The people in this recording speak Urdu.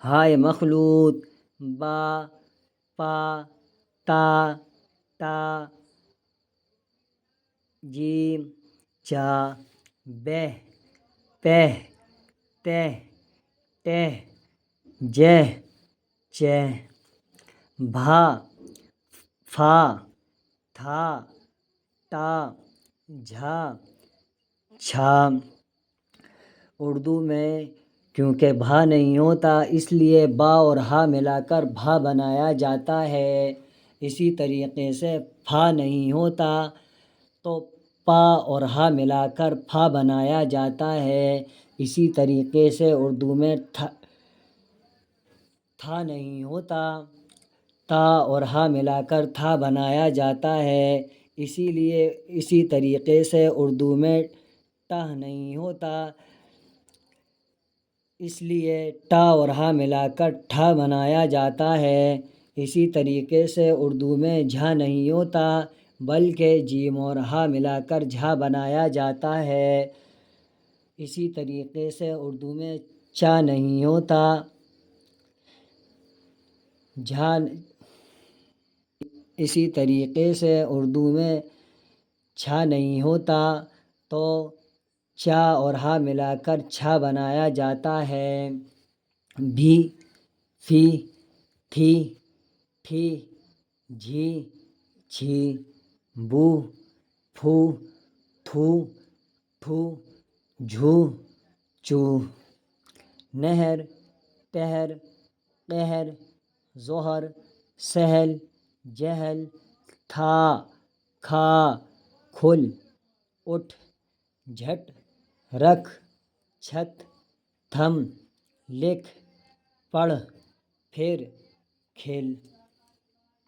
ہائے مخلوط، با، پا، تا، ٹا، جیم، چا، بہ، پہ، تے، ٹہ، جہ، چہ، بھا، پھا، تھا، ٹا، جھا، چھا۔ اردو میں کیونکہ بھا نہیں ہوتا اس لیے با اور ہا ملا کر بھا بنایا جاتا ہے۔ اسی طریقے سے پھا نہیں ہوتا تو پا اور ہا ملا کر پھا بنایا جاتا ہے۔ اسی طریقے سے اردو میں تھا نہیں ہوتا، تا اور ہا ملا کر تھا بنایا جاتا ہے۔ اسی طریقے سے اردو میں ٹہ نہیں ہوتا، اس لیے ٹا اور ہا ملا کر ٹھا بنایا جاتا ہے۔ اسی طریقے سے اردو میں جھا نہیں ہوتا بلکہ جیم اور ہا ملا کر جھا بنایا جاتا ہے۔ اسی طریقے سے اردو میں چا نہیں ہوتا، اسی طریقے سے اردو میں چھا نہیں ہوتا تو چا اور ہا ملا کر چھا بنایا جاتا ہے۔ بھی، فی، تھی، ٹھی، جھی، چھی، بو، پھو، تھو، ٹھو، جھو، چو۔ نہر، ٹہر، قہر، ظہر، سہل، جہل، تھا، کھا، کھل، اٹھ، جھٹ، رکھ، چھت، تھم، لکھ، پڑھ، پھر، کھل۔